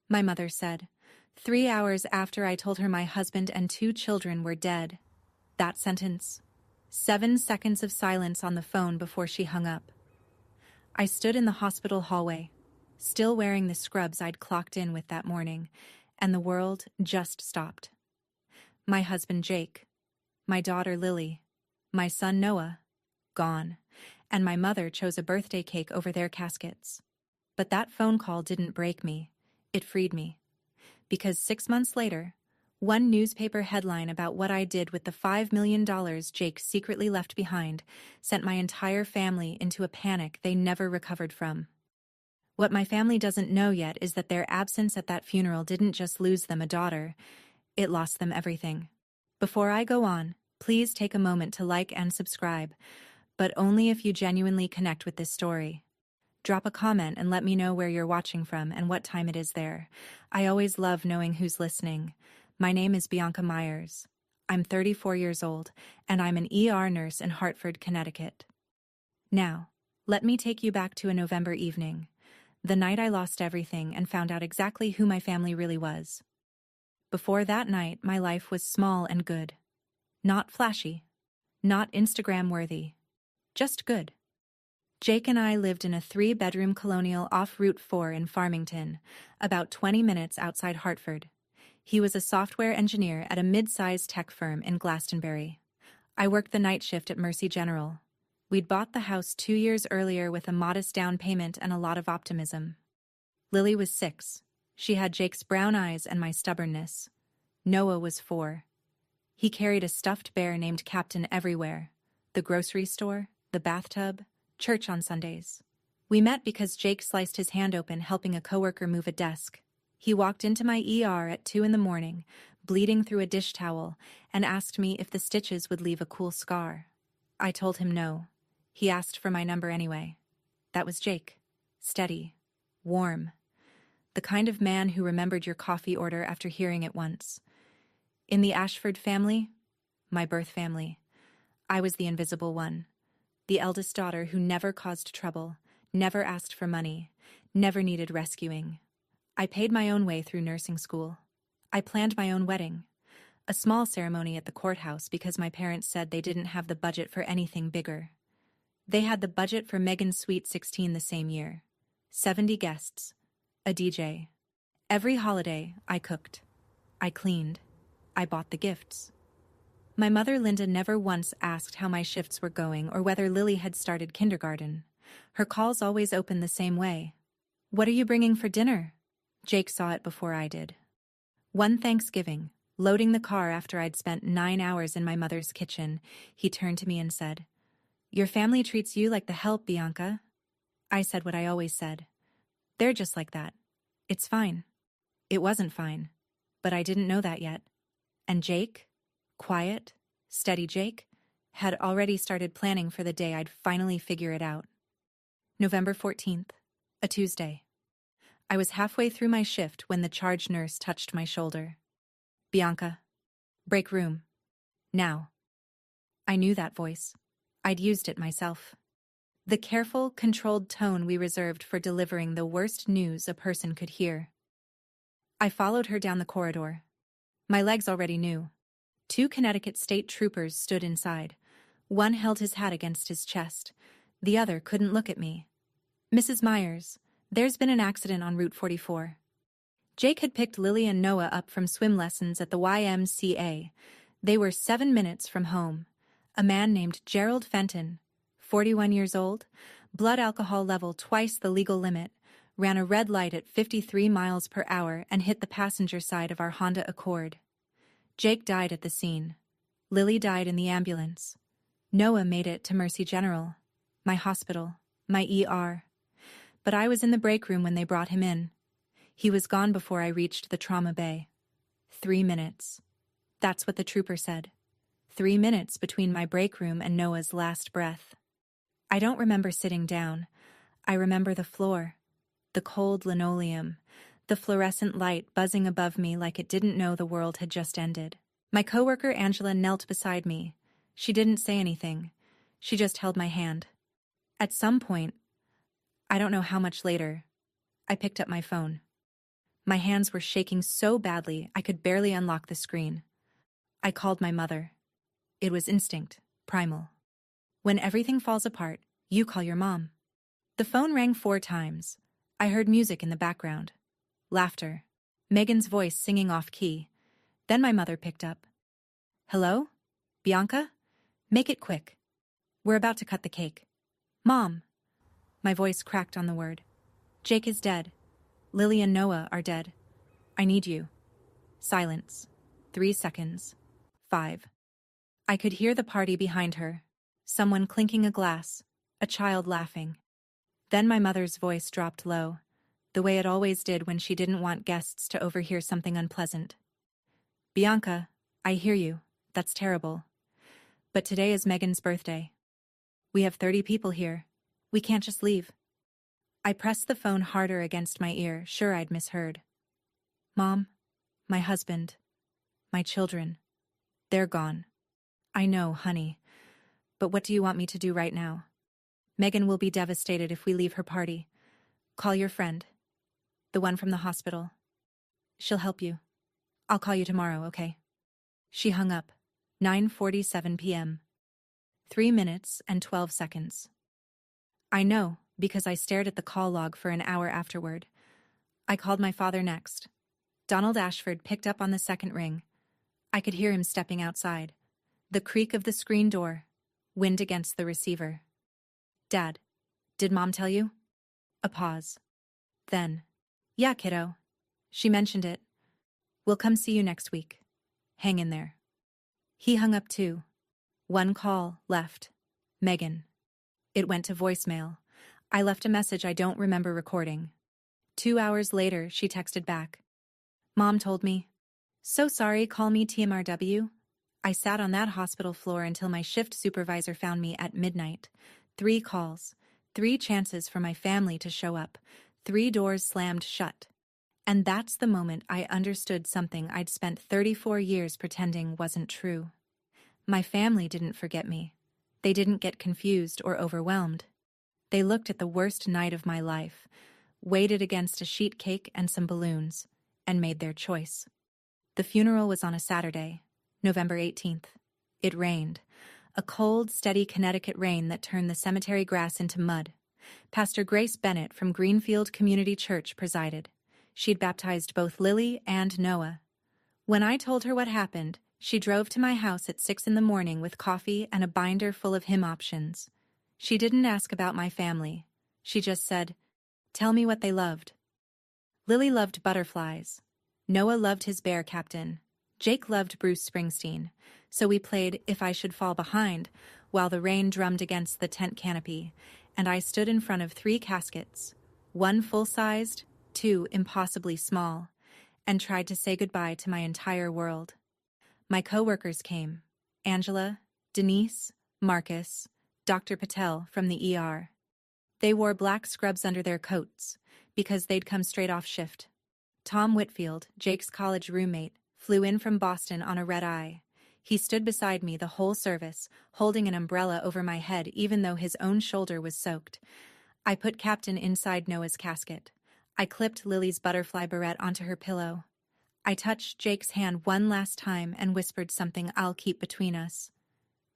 my mother said, 3 hours after I told her my husband and 2 children were dead. That sentence. 7 seconds of silence on the phone before she hung up. I stood in the hospital hallway, still wearing the scrubs I'd clocked in with that morning, and the world just stopped. My husband Jake, my daughter Lily, my son Noah, gone, and my mother chose a birthday cake over their caskets. But that phone call didn't break me, it freed me. Because 6 months later, one newspaper headline about what I did with the $5 million Jake secretly left behind sent my entire family into a panic they never recovered from. What my family doesn't know yet is that their absence at that funeral didn't just lose them a daughter, it lost them everything. Before I go on, please take a moment to like and subscribe, but only if you genuinely connect with this story. Drop a comment and let me know where you're watching from and what time it is there. I always love knowing who's listening. My name is Bianca Myers. I'm 34 years old, and I'm an ER nurse in Hartford, Connecticut. Now, let me take you back to a November evening, the night I lost everything and found out exactly who my family really was. Before that night, my life was small and good. Not flashy, not Instagram-worthy, just good. Jake and I lived in a 3-bedroom colonial off Route 4 in Farmington, about 20 minutes outside Hartford. He was a software engineer at a mid-sized tech firm in Glastonbury. I worked the night shift at Mercy General. We'd bought the house 2 years earlier with a modest down payment and a lot of optimism. Lily was 6. She had Jake's brown eyes and my stubbornness. Noah was 4. He carried a stuffed bear named Captain everywhere. The grocery store, the bathtub, church on Sundays. We met because Jake sliced his hand open helping a coworker move a desk. He walked into my ER at 2 a.m, bleeding through a dish towel, and asked me if the stitches would leave a cool scar. I told him no. He asked for my number anyway. That was Jake. Steady. Warm. The kind of man who remembered your coffee order after hearing it once. In the Ashford family, my birth family, I was the invisible one. The eldest daughter who never caused trouble, never asked for money, never needed rescuing. I paid my own way through nursing school. I planned my own wedding. A small ceremony at the courthouse because my parents said they didn't have the budget for anything bigger. They had the budget for Megan's Sweet 16 the same year. 70 guests. A DJ. Every holiday, I cooked. I cleaned. I bought the gifts. My mother Linda never once asked how my shifts were going or whether Lily had started kindergarten. Her calls always opened the same way. What are you bringing for dinner? Jake saw it before I did. One Thanksgiving, loading the car after I'd spent 9 hours in my mother's kitchen, he turned to me and said, "Your family treats you like the help, Bianca." I said what I always said. They're just like that. It's fine. It wasn't fine, but I didn't know that yet. And Jake, quiet, steady Jake, had already started planning for the day I'd finally figure it out. November 14th, a Tuesday. I was halfway through my shift when the charge nurse touched my shoulder. "Bianca, break room. Now." I knew that voice. I'd used it myself. The careful, controlled tone we reserved for delivering the worst news a person could hear. I followed her down the corridor. My legs already knew. 2 Connecticut state troopers stood inside. One held his hat against his chest. The other couldn't look at me. "Mrs. Myers, there's been an accident on Route 44. Jake had picked Lily and Noah up from swim lessons at the YMCA. They were 7 minutes from home. A man named Gerald Fenton, 41 years old, blood alcohol level twice the legal limit, ran a red light at 53 miles per hour and hit the passenger side of our Honda Accord. Jake died at the scene. Lily died in the ambulance. Noah made it to Mercy General, my hospital, my ER. But I was in the break room when they brought him in. He was gone before I reached the trauma bay. 3 minutes. That's what the trooper said. 3 minutes between my break room and Noah's last breath. I don't remember sitting down. I remember the floor, the cold linoleum, the fluorescent light buzzing above me like it didn't know the world had just ended. My coworker Angela knelt beside me. She didn't say anything. She just held my hand. At some point, I don't know how much later, I picked up my phone. My hands were shaking so badly I could barely unlock the screen. I called my mother. It was instinct, primal. When everything falls apart, you call your mom. The phone rang 4 times. I heard music in the background. Laughter. Megan's voice singing off key. Then my mother picked up. Hello? Bianca? Make it quick. We're about to cut the cake. Mom. My voice cracked on the word. Jake is dead. Lily and Noah are dead. I need you. Silence. 3 seconds. 5. I could hear the party behind her. Someone clinking a glass. A child laughing. Then my mother's voice dropped low, the way it always did when she didn't want guests to overhear something unpleasant. Bianca, I hear you. That's terrible. But today is Megan's birthday. We have 30 people here. We can't just leave. I pressed the phone harder against my ear, sure I'd misheard. Mom, my husband, my children, they're gone. I know, honey. But what do you want me to do right now? Megan will be devastated if we leave her party. Call your friend. The one from the hospital. She'll help you. I'll call you tomorrow, okay? She hung up. 9:47 p.m. 3 minutes and 12 seconds. I know, because I stared at the call log for an hour afterward. I called my father next. Donald Ashford picked up on the second ring. I could hear him stepping outside. The creak of the screen door. Wind against the receiver. Dad, did Mom tell you? A pause. Then, yeah, kiddo. She mentioned it. We'll come see you next week. Hang in there. He hung up too. 1 call left. Megan. It went to voicemail. I left a message I don't remember recording. 2 hours later, she texted back. Mom told me. So sorry, call me TMRW. I sat on that hospital floor until my shift supervisor found me at midnight. 3 calls. 3 chances for my family to show up. 3 doors slammed shut. And that's the moment I understood something I'd spent 34 years pretending wasn't true. My family didn't forget me. They didn't get confused or overwhelmed. They looked at the worst night of my life, weighed it against a sheet cake and some balloons, and made their choice. The funeral was on a Saturday, November 18th. It rained. A cold, steady Connecticut rain that turned the cemetery grass into mud. Pastor Grace Bennett from Greenfield Community Church presided. She'd baptized both Lily and Noah. When I told her what happened, she drove to my house at 6 in the morning with coffee and a binder full of hymn options. She didn't ask about my family. She just said, "Tell me what they loved." Lily loved butterflies. Noah loved his bear captain. Jake loved Bruce Springsteen. So we played If I Should Fall Behind while the rain drummed against the tent canopy, and I stood in front of 3 caskets, 1 full-sized, 2 impossibly small, and tried to say goodbye to my entire world. My co-workers came. Angela, Denise, Marcus, Dr. Patel from the ER. They wore black scrubs under their coats, because they'd come straight off shift. Tom Whitfield, Jake's college roommate, flew in from Boston on a red-eye. He stood beside me the whole service, holding an umbrella over my head even though his own shoulder was soaked. I put Captain inside Noah's casket. I clipped Lily's butterfly barrette onto her pillow. I touched Jake's hand one last time and whispered something I'll keep between us.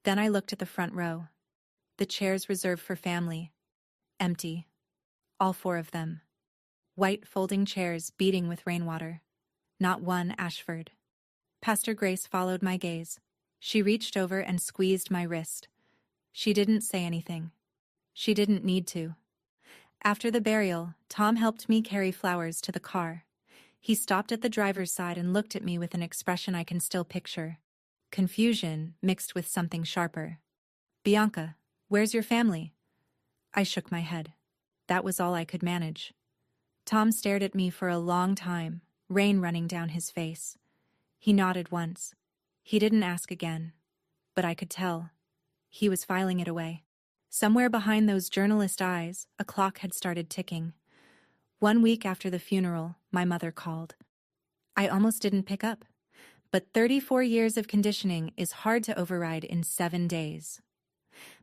Then I looked at the front row. The chairs reserved for family. Empty. All 4 of them. White folding chairs beating with rainwater. Not one Ashford. Pastor Grace followed my gaze. She reached over and squeezed my wrist. She didn't say anything. She didn't need to. After the burial, Tom helped me carry flowers to the car. He stopped at the driver's side and looked at me with an expression I can still picture. Confusion mixed with something sharper. Bianca, where's your family? I shook my head. That was all I could manage. Tom stared at me for a long time, rain running down his face. He nodded once. He didn't ask again. But I could tell. He was filing it away. Somewhere behind those journalist eyes, a clock had started ticking. 1 week after the funeral, my mother called. I almost didn't pick up. But 34 years of conditioning is hard to override in 7 days.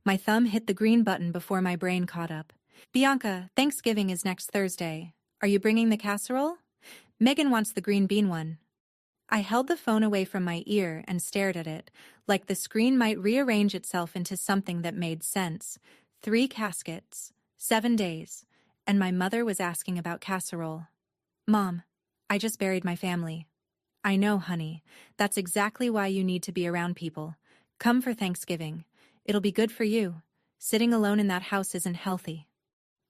My thumb hit the green button before my brain caught up. Bianca, Thanksgiving is next Thursday. Are you bringing the casserole? Megan wants the green bean one. I held the phone away from my ear and stared at it, like the screen might rearrange itself into something that made sense. 3 caskets, 7 days, and my mother was asking about casserole. Mom, I just buried my family. I know, honey. That's exactly why you need to be around people. Come for Thanksgiving. It'll be good for you. Sitting alone in that house isn't healthy.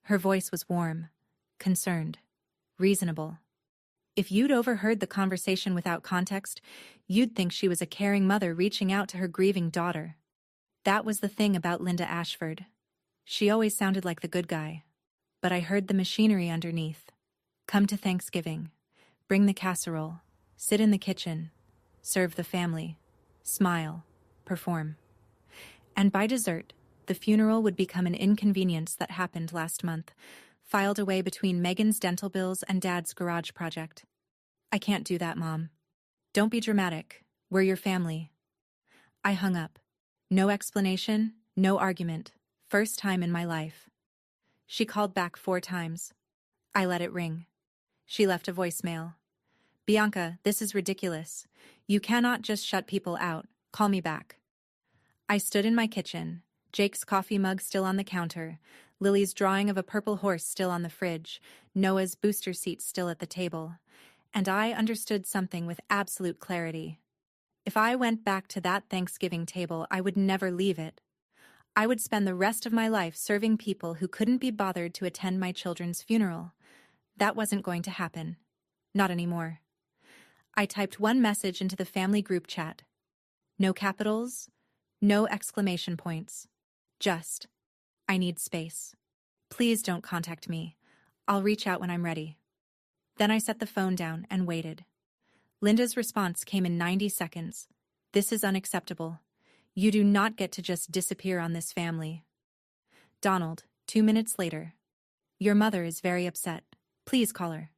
Her voice was warm, concerned, reasonable. If you'd overheard the conversation without context, you'd think she was a caring mother reaching out to her grieving daughter. That was the thing about Linda Ashford. She always sounded like the good guy. But I heard the machinery underneath. Come to Thanksgiving. Bring the casserole. Sit in the kitchen. Serve the family. Smile. Perform. And by dessert, the funeral would become an inconvenience that happened last month, filed away between Megan's dental bills and Dad's garage project. I can't do that, Mom. Don't be dramatic. We're your family. I hung up. No explanation, no argument. First time in my life. She called back 4 times. I let it ring. She left a voicemail. Bianca, this is ridiculous. You cannot just shut people out. Call me back. I stood in my kitchen, Jake's coffee mug still on the counter, Lily's drawing of a purple horse still on the fridge, Noah's booster seat still at the table. And I understood something with absolute clarity. If I went back to that Thanksgiving table, I would never leave it. I would spend the rest of my life serving people who couldn't be bothered to attend my children's funeral. That wasn't going to happen. Not anymore. I typed one message into the family group chat. No capitals, no exclamation points. Just, I need space. Please don't contact me. I'll reach out when I'm ready. Then I set the phone down and waited. Linda's response came in 90 seconds. This is unacceptable. You do not get to just disappear on this family. Donald, 2 minutes later. Your mother is very upset. Please call her.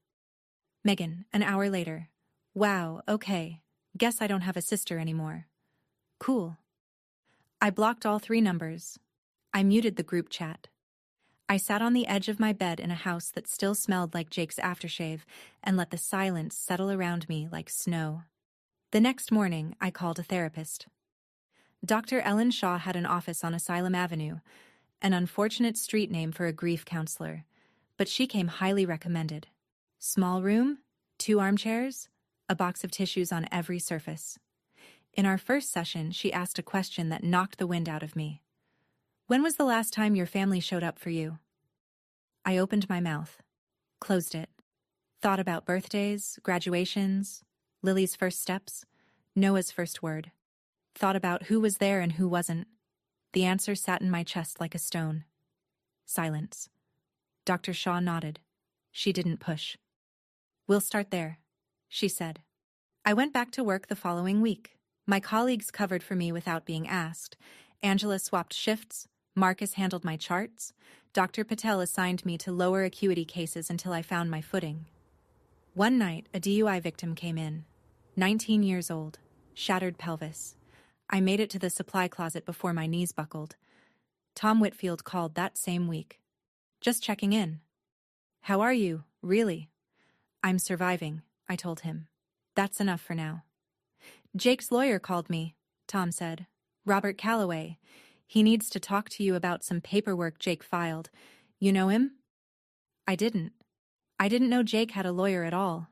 Megan, an hour later. Wow, okay. Guess I don't have a sister anymore. Cool. I blocked all 3 numbers. I muted the group chat. I sat on the edge of my bed in a house that still smelled like Jake's aftershave and let the silence settle around me like snow. The next morning, I called a therapist. Dr. Ellen Shaw had an office on Asylum Avenue, an unfortunate street name for a grief counselor, but she came highly recommended. Small room, 2 armchairs, a box of tissues on every surface. In our first session, she asked a question that knocked the wind out of me. When was the last time your family showed up for you? I opened my mouth, closed it, thought about birthdays, graduations, Lily's first steps, Noah's first word, thought about who was there and who wasn't. The answer sat in my chest like a stone. Silence. Dr. Shaw nodded. She didn't push. We'll start there, she said. I went back to work the following week. My colleagues covered for me without being asked. Angela swapped shifts. Marcus handled my charts. Dr. Patel assigned me to lower acuity cases until I found my footing. One night, a DUI victim came in. 19 years old. Shattered pelvis. I made it to the supply closet before my knees buckled. Tom Whitfield called that same week. Just checking in. How are you, really? I'm surviving, I told him. That's enough for now. Jake's lawyer called me, Tom said. Robert Calloway. He needs to talk to you about some paperwork Jake filed. You know him? I didn't. I didn't know Jake had a lawyer at all.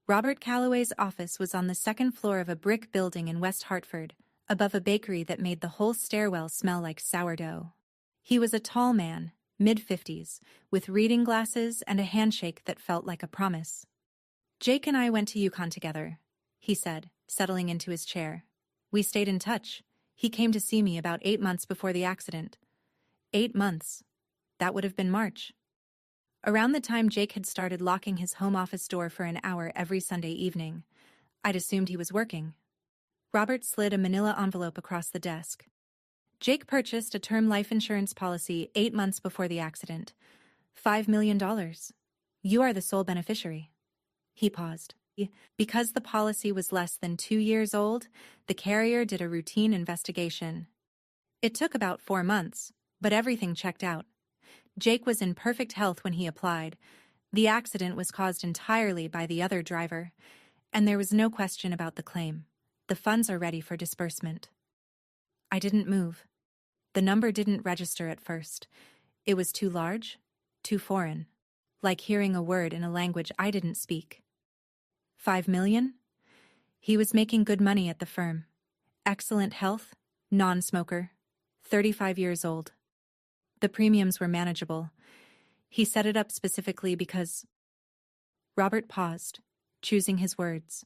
Robert Calloway's office was on the 2nd floor of a brick building in West Hartford, above a bakery that made the whole stairwell smell like sourdough. He was a tall man, mid-50s, with reading glasses and a handshake that felt like a promise. Jake and I went to Yukon together, he said, settling into his chair. We stayed in touch. He came to see me about 8 months before the accident. 8 months. That would have been March. Around the time Jake had started locking his home office door for an hour every Sunday evening, I'd assumed he was working. Robert slid a manila envelope across the desk. Jake purchased a term life insurance policy 8 months before the accident. $5 million. You are the sole beneficiary. He paused. Because the policy was less than 2 years old, the carrier did a routine investigation. It took about 4 months, but everything checked out. Jake was in perfect health when he applied. The accident was caused entirely by the other driver, and there was no question about the claim. The funds are ready for disbursement. I didn't move. The number didn't register at first. It was too large, too foreign, like hearing a word in a language I didn't speak. 5 million? He was making good money at the firm. Excellent health, non-smoker, 35 years old. The premiums were manageable. He set it up specifically because... Robert paused, choosing his words.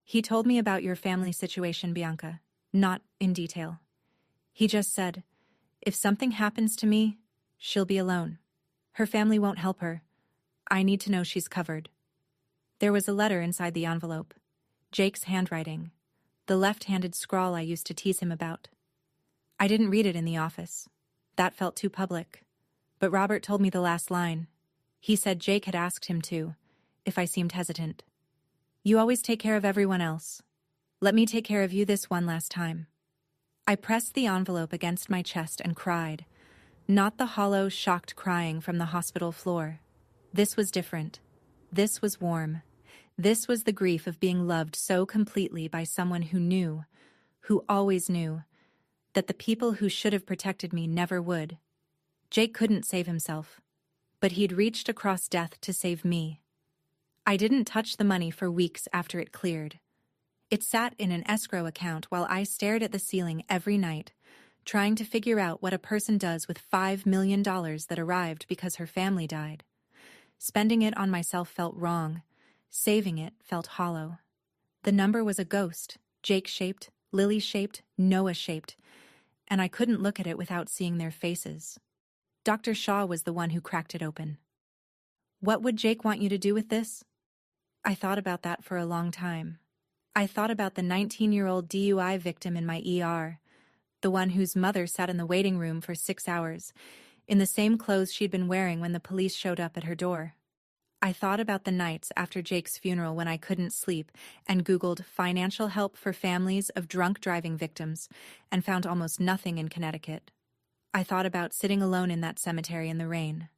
He told me about your family situation, Bianca, not in detail. He just said, if something happens to me, she'll be alone. Her family won't help her. I need to know she's covered. There was a letter inside the envelope. Jake's handwriting. The left-handed scrawl I used to tease him about. I didn't read it in the office. That felt too public. But Robert told me the last line. He said Jake had asked him to, if I seemed hesitant. You always take care of everyone else. Let me take care of you this one last time. I pressed the envelope against my chest and cried. Not the hollow, shocked crying from the hospital floor. This was different. This was warm. This was the grief of being loved so completely by someone who knew, who always knew, that the people who should have protected me never would. Jake couldn't save himself, but he'd reached across death to save me. I didn't touch the money for weeks after it cleared. It sat in an escrow account while I stared at the ceiling every night, trying to figure out what a person does with $5 million that arrived because her family died. Spending it on myself felt wrong. Saving it felt hollow. The number was a ghost, Jake-shaped, Lily-shaped, Noah-shaped, and I couldn't look at it without seeing their faces. Dr. Shaw was the one who cracked it open. What would Jake want you to do with this? I thought about that for a long time. I thought about the 19-year-old DUI victim in my ER, the one whose mother sat in the waiting room for 6 hours, in the same clothes she'd been wearing when the police showed up at her door. I thought about the nights after Jake's funeral when I couldn't sleep and Googled financial help for families of drunk driving victims and found almost nothing in Connecticut. I thought about sitting alone in that cemetery in the rain.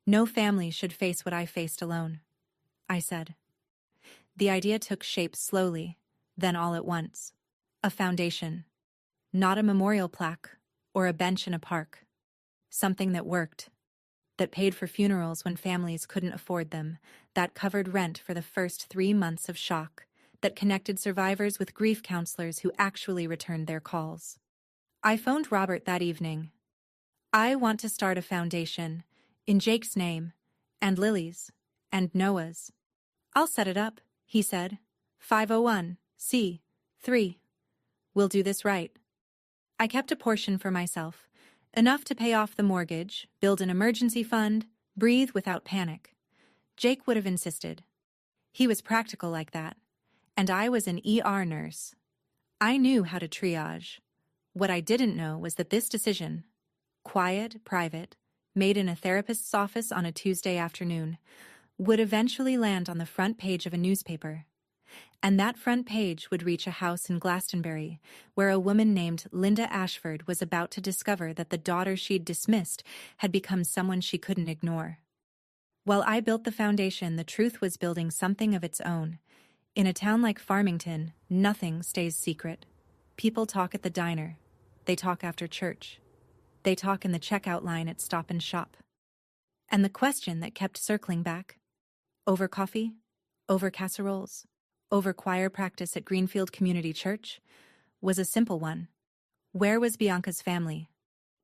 No family should face what I faced alone, I said. The idea took shape slowly, then all at once. A foundation. Not a memorial plaque or a bench in a park. Something that worked. That paid for funerals when families couldn't afford them. That covered rent for the first 3 months of shock. That connected survivors with grief counselors who actually returned their calls. I phoned Robert that evening. I want to start a foundation, in Jake's name, and Lily's, and Noah's. I'll set it up, he said. 501c3. We'll do this right. I kept a portion for myself, enough to pay off the mortgage, build an emergency fund, breathe without panic. Jake would have insisted. He was practical like that, and I was an ER nurse. I knew how to triage. What I didn't know was that this decision, quiet, private, made in a therapist's office on a Tuesday afternoon, would eventually land on the front page of a newspaper. And that front page would reach a house in Glastonbury, where a woman named Linda Ashford was about to discover that the daughter she'd dismissed had become someone she couldn't ignore. While I built the foundation, the truth was building something of its own. In a town like Farmington, nothing stays secret. People talk at the diner. They talk after church. They talk in the checkout line at Stop and Shop. And the question that kept circling back, over coffee, over casseroles, over choir practice at Greenfield Community Church, was a simple one. Where was Bianca's family?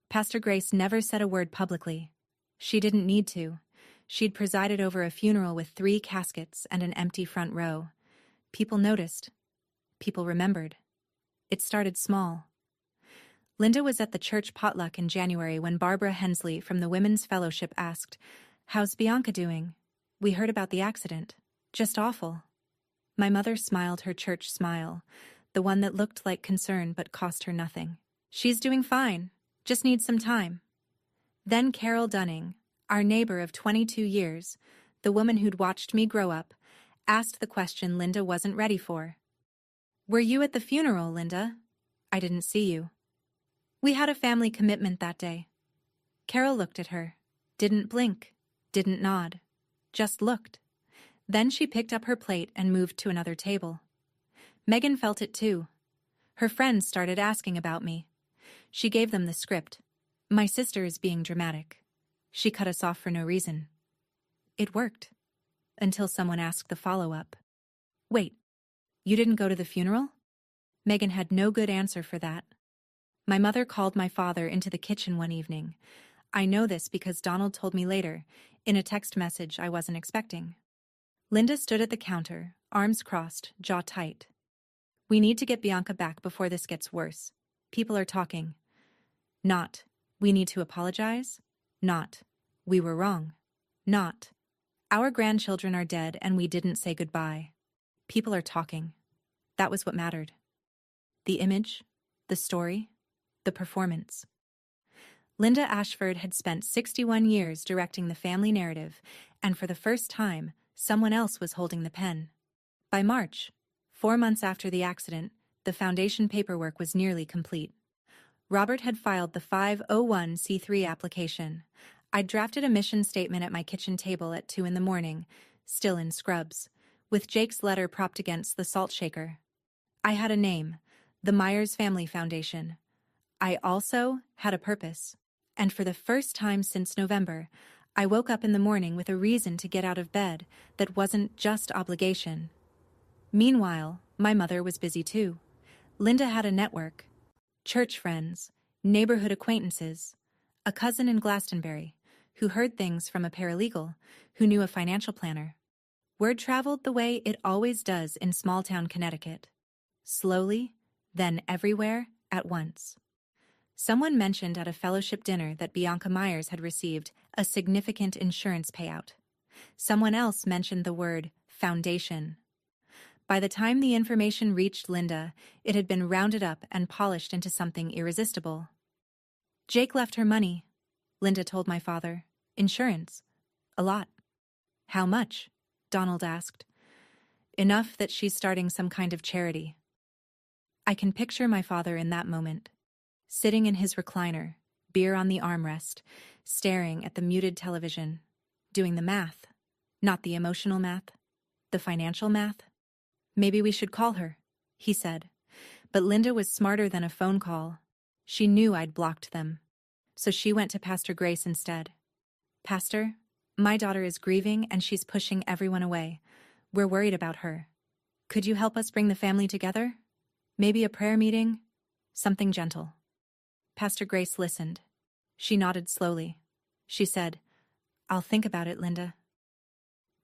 Pastor Grace never said a word publicly. She didn't need to. She'd presided over a funeral with 3 caskets and an empty front row. People noticed. People remembered. It started small. Linda was at the church potluck in January when Barbara Hensley from the Women's Fellowship asked, "How's Bianca doing? We heard about the accident. Just awful." My mother smiled her church smile, the one that looked like concern but cost her nothing. "She's doing fine. Just needs some time." Then Carol Dunning, our neighbor of 22 years, the woman who'd watched me grow up, asked the question Linda wasn't ready for. "Were you at the funeral, Linda?" "I didn't see you." "We had a family commitment that day." Carol looked at her, didn't blink, didn't nod. just looked. Then she picked up her plate and moved to another table. Megan felt it too. Her friends started asking about me. She gave them the script. My sister is being dramatic. She cut us off for no reason. It worked. Until someone asked the follow-up. Wait, you didn't go to the funeral? Megan had no good answer for that. My mother called my father into the kitchen one evening. I know this because Donald told me later, in a text message I wasn't expecting. Linda stood at the counter, arms crossed, jaw tight. We need to get Bianca back before this gets worse. People are talking. Not, we need to apologize. Not, we were wrong. Not, our grandchildren are dead and we didn't say goodbye. People are talking. That was what mattered. The image, the story, the performance. Linda Ashford had spent 61 years directing the family narrative, and for the first time, someone else was holding the pen. By March, 4 months after the accident, the foundation paperwork was nearly complete. Robert had filed the 501c3 application. I'd drafted a mission statement at my kitchen table at 2 a.m, still in scrubs, with Jake's letter propped against the salt shaker. I had a name, the Myers Family Foundation. I also had a purpose, and for the first time since November, I woke up in the morning with a reason to get out of bed that wasn't just obligation. Meanwhile, my mother was busy too. Linda had a network. Church friends, neighborhood acquaintances, a cousin in Glastonbury, who heard things from a paralegal, who knew a financial planner. Word traveled the way it always does in small-town Connecticut. Slowly, then everywhere, at once. Someone mentioned at a fellowship dinner that Bianca Myers had received a significant insurance payout. Someone else mentioned the word foundation. By the time the information reached Linda, it had been rounded up and polished into something irresistible. Jake left her money, Linda told my father. Insurance. A lot. How much? Donald asked. Enough that she's starting some kind of charity. I can picture my father in that moment, sitting in his recliner, beer on the armrest, staring at the muted television, doing the math, not the emotional math, the financial math. Maybe we should call her, he said. But Linda was smarter than a phone call. She knew I'd blocked them. So she went to Pastor Grace instead. Pastor, my daughter is grieving and she's pushing everyone away. We're worried about her. Could you help us bring the family together? Maybe a prayer meeting? Something gentle. Pastor Grace listened. She nodded slowly. She said, I'll think about it, Linda.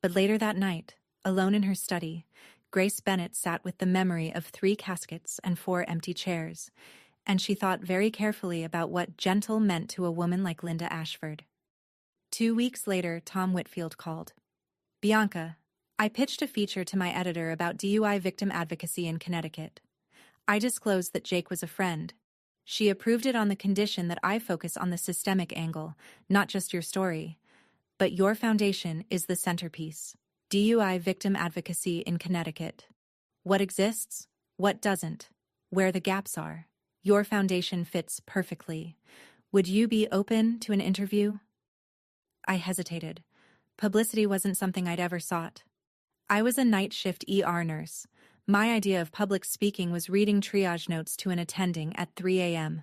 But later that night, alone in her study, Grace Bennett sat with the memory of 3 caskets and 4 empty chairs, and she thought very carefully about what gentle meant to a woman like Linda Ashford. 2 weeks later, Tom Whitfield called. Bianca, I pitched a feature to my editor about DUI victim advocacy in Connecticut. I disclosed that Jake was a friend. She approved it on the condition that I focus on the systemic angle, not just your story. But your foundation is the centerpiece. DUI victim advocacy in Connecticut. What exists? What doesn't? Where the gaps are? Your foundation fits perfectly. Would you be open to an interview? I hesitated. Publicity wasn't something I'd ever sought. I was a night shift ER nurse. My idea of public speaking was reading triage notes to an attending at 3 a.m.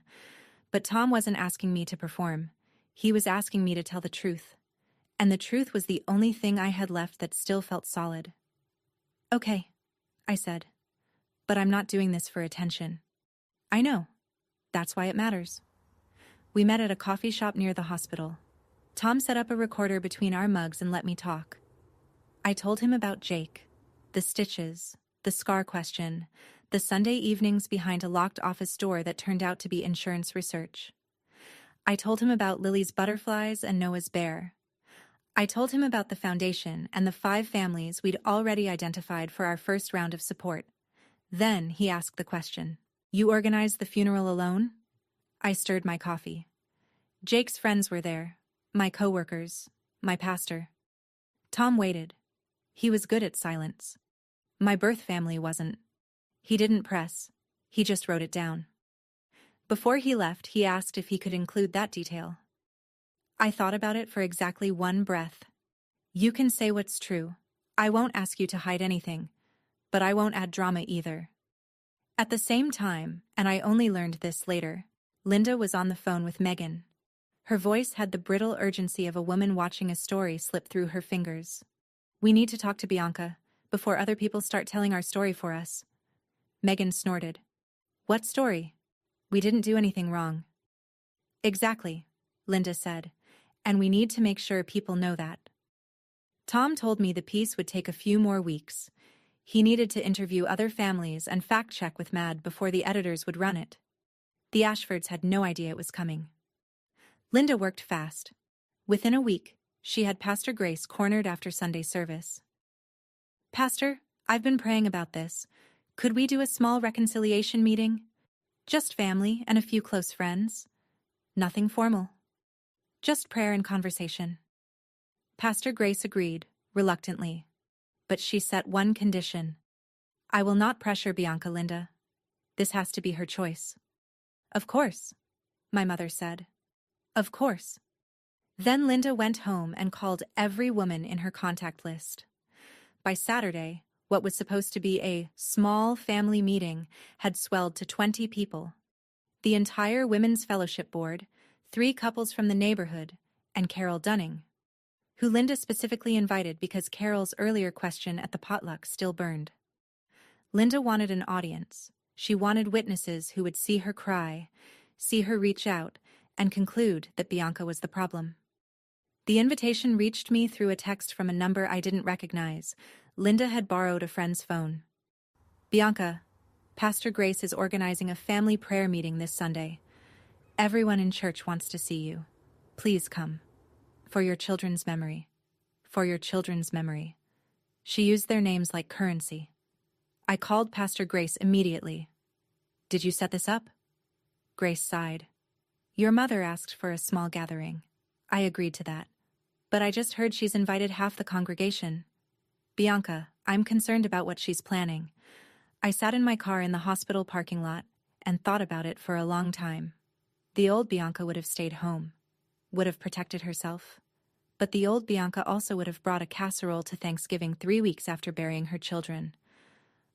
But Tom wasn't asking me to perform. He was asking me to tell the truth. And the truth was the only thing I had left that still felt solid. Okay, I said. But I'm not doing this for attention. I know. That's why it matters. We met at a coffee shop near the hospital. Tom set up a recorder between our mugs and let me talk. I told him about Jake, the stitches, the scar question, the Sunday evenings behind a locked office door that turned out to be insurance research. I told him about Lily's butterflies and Noah's bear. I told him about the foundation and the 5 families we'd already identified for our first round of support. Then he asked the question, You organized the funeral alone? I stirred my coffee. Jake's friends were there, my coworkers, my pastor. Tom waited. He was good at silence. My birth family wasn't. He didn't press. He just wrote it down. Before he left, he asked if he could include that detail. I thought about it for exactly 1 breath. You can say what's true. I won't ask you to hide anything, but I won't add drama either. At the same time, and I only learned this later, Linda was on the phone with Megan. Her voice had the brittle urgency of a woman watching a story slip through her fingers. We need to talk to Bianca, before other people start telling our story for us. Megan snorted. What story? We didn't do anything wrong. Exactly, Linda said, and we need to make sure people know that. Tom told me the piece would take a few more weeks. He needed to interview other families and fact-check with Mad before the editors would run it. The Ashfords had no idea it was coming. Linda worked fast. Within a week, she had Pastor Grace cornered after Sunday service. Pastor, I've been praying about this. Could we do a small reconciliation meeting? Just family and a few close friends. Nothing formal. Just prayer and conversation. Pastor Grace agreed, reluctantly. But she set one condition. I will not pressure Bianca, Linda. This has to be her choice. Of course, my mother said. Of course. Then Linda went home and called every woman in her contact list. By Saturday, what was supposed to be a small family meeting had swelled to 20 people. The entire Women's Fellowship Board, 3 couples from the neighborhood, and Carol Dunning, who Linda specifically invited because Carol's earlier question at the potluck still burned. Linda wanted an audience. She wanted witnesses who would see her cry, see her reach out, and conclude that Bianca was the problem. The invitation reached me through a text from a number I didn't recognize. Linda had borrowed a friend's phone. Bianca, Pastor Grace is organizing a family prayer meeting this Sunday. Everyone in church wants to see you. Please come. For your children's memory. For your children's memory. She used their names like currency. I called Pastor Grace immediately. Did you set this up? Grace sighed. Your mother asked for a small gathering. I agreed to that. But I just heard she's invited half the congregation. Bianca, I'm concerned about what she's planning. I sat in my car in the hospital parking lot and thought about it for a long time. The old Bianca would have stayed home, would have protected herself. But the old Bianca also would have brought a casserole to Thanksgiving 3 weeks after burying her children.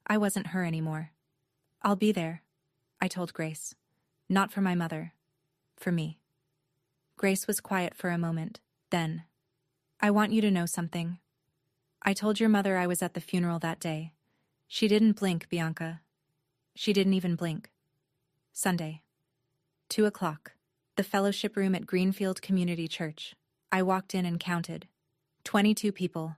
I wasn't her anymore. I'll be there, I told Grace. Not for my mother. For me. Grace was quiet for a moment. Then, I want you to know something. I told your mother I was at the funeral that day. She didn't blink, Bianca. She didn't even blink. Sunday. 2 o'clock. The fellowship room at Greenfield Community Church. I walked in and counted. 22 people.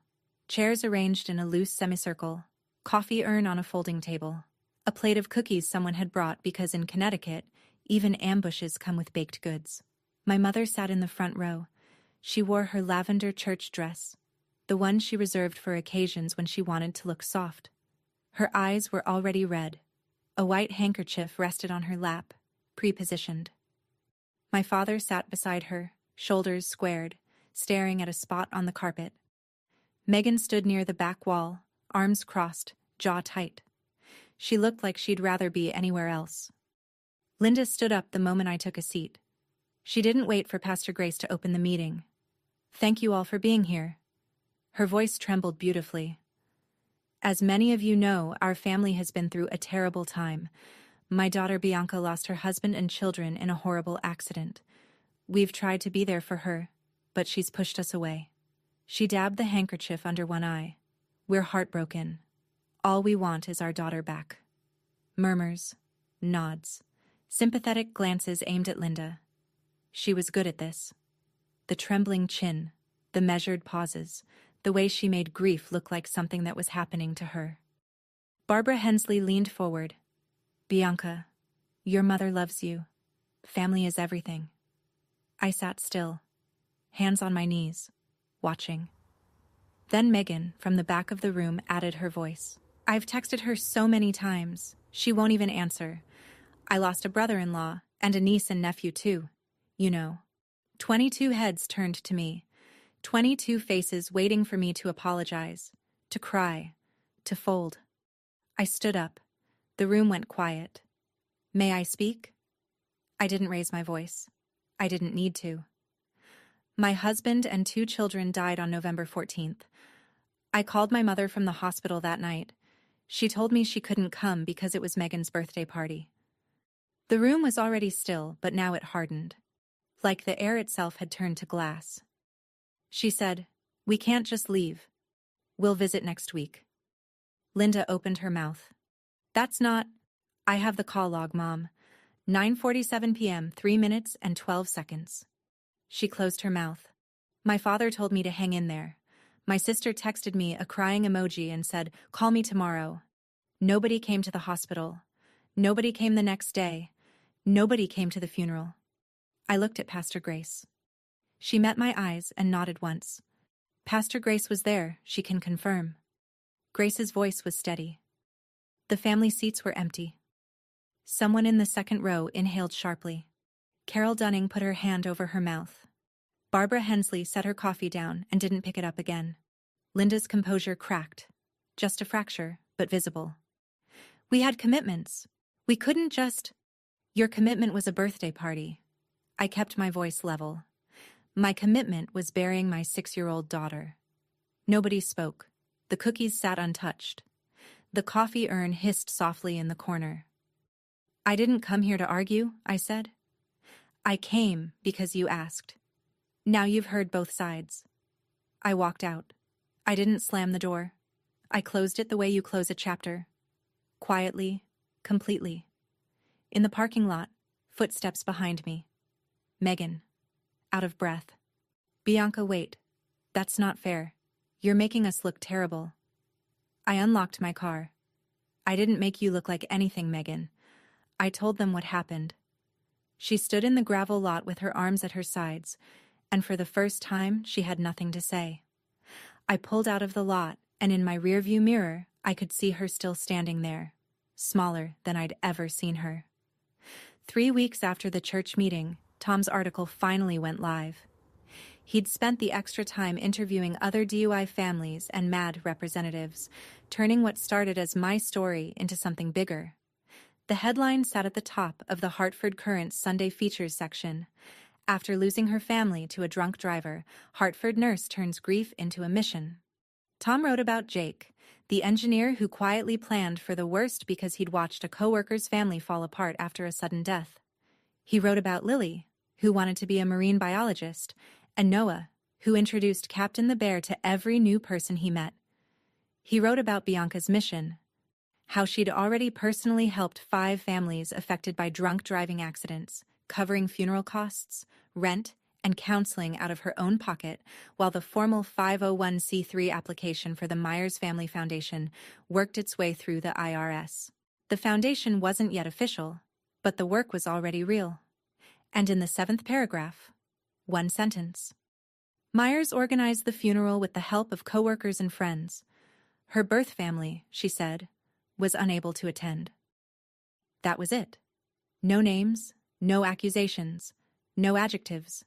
Chairs arranged in a loose semicircle. Coffee urn on a folding table. A plate of cookies someone had brought because in Connecticut, even ambushes come with baked goods. My mother sat in the front row. She wore her lavender church dress, the one she reserved for occasions when she wanted to look soft. Her eyes were already red. A white handkerchief rested on her lap, pre-positioned. My father sat beside her, shoulders squared, staring at a spot on the carpet. Megan stood near the back wall, arms crossed, jaw tight. She looked like she'd rather be anywhere else. Linda stood up the moment I took a seat. She didn't wait for Pastor Grace to open the meeting. Thank you all for being here. Her voice trembled beautifully. As many of you know, our family has been through a terrible time. My daughter Bianca lost her husband and children in a horrible accident. We've tried to be there for her, but she's pushed us away. She dabbed the handkerchief under one eye. We're heartbroken. All we want is our daughter back. Murmurs, nods, sympathetic glances aimed at Linda. She was good at this. The trembling chin, the measured pauses, the way she made grief look like something that was happening to her. Barbara Hensley leaned forward. Bianca, your mother loves you. Family is everything. I sat still, hands on my knees, watching. Then Megan, from the back of the room, added her voice. I've texted her so many times. She won't even answer. I lost a brother-in-law, and a niece and nephew too. You know. 22 heads turned to me. 22 faces waiting for me to apologize, to cry, to fold. I stood up. The room went quiet. May I speak? I didn't raise my voice. I didn't need to. My husband and 2 children died on November 14th. I called my mother from the hospital that night. She told me she couldn't come because it was Megan's birthday party. The room was already still, but now it hardened. Like the air itself had turned to glass. She said, "We can't just leave. We'll visit next week." Linda opened her mouth. "That's not—" "I have the call log, Mom. 9:47 p.m., 3 minutes and 12 seconds. She closed her mouth. "My father told me to hang in there. My sister texted me a crying emoji and said, 'Call me tomorrow.' Nobody came to the hospital. Nobody came the next day. Nobody came to the funeral." I looked at Pastor Grace. She met my eyes and nodded once. Pastor Grace was there, she can confirm. Grace's voice was steady. The family seats were empty. Someone in the second row inhaled sharply. Carol Dunning put her hand over her mouth. Barbara Hensley set her coffee down and didn't pick it up again. Linda's composure cracked. Just a fracture, but visible. "We had commitments. We couldn't just—" "Your commitment was a birthday party." I kept my voice level. "My commitment was burying my 6-year-old daughter." Nobody spoke. The cookies sat untouched. The coffee urn hissed softly in the corner. "I didn't come here to argue," I said. "I came because you asked. Now you've heard both sides." I walked out. I didn't slam the door. I closed it the way you close a chapter. Quietly, completely. In the parking lot, footsteps behind me. Megan. Out of breath. "Bianca, wait. That's not fair. You're making us look terrible." I unlocked my car. "I didn't make you look like anything, Megan. I told them what happened." She stood in the gravel lot with her arms at her sides, and for the first time she had nothing to say. I pulled out of the lot, and in my rearview mirror I could see her still standing there, smaller than I'd ever seen her. 3 weeks after the church meeting, Tom's article finally went live. He'd spent the extra time interviewing other DUI families and MAD representatives, turning what started as my story into something bigger. The headline sat at the top of the Hartford Courant's Sunday Features section. "After losing her family to a drunk driver, Hartford nurse turns grief into a mission." Tom wrote about Jake, the engineer who quietly planned for the worst because he'd watched a coworker's family fall apart after a sudden death. He wrote about Lily, who wanted to be a marine biologist, and Noah, who introduced Captain the Bear to every new person he met. He wrote about Bianca's mission, how she'd already personally helped 5 families affected by drunk driving accidents, covering funeral costs, rent, and counseling out of her own pocket, while the formal 501c3 application for the Myers Family Foundation worked its way through the IRS. The foundation wasn't yet official, but the work was already real. And in the 7th paragraph, one sentence. Myers organized the funeral with the help of coworkers and friends. Her birth family, she said, was unable to attend. That was it. No names, no accusations, no adjectives.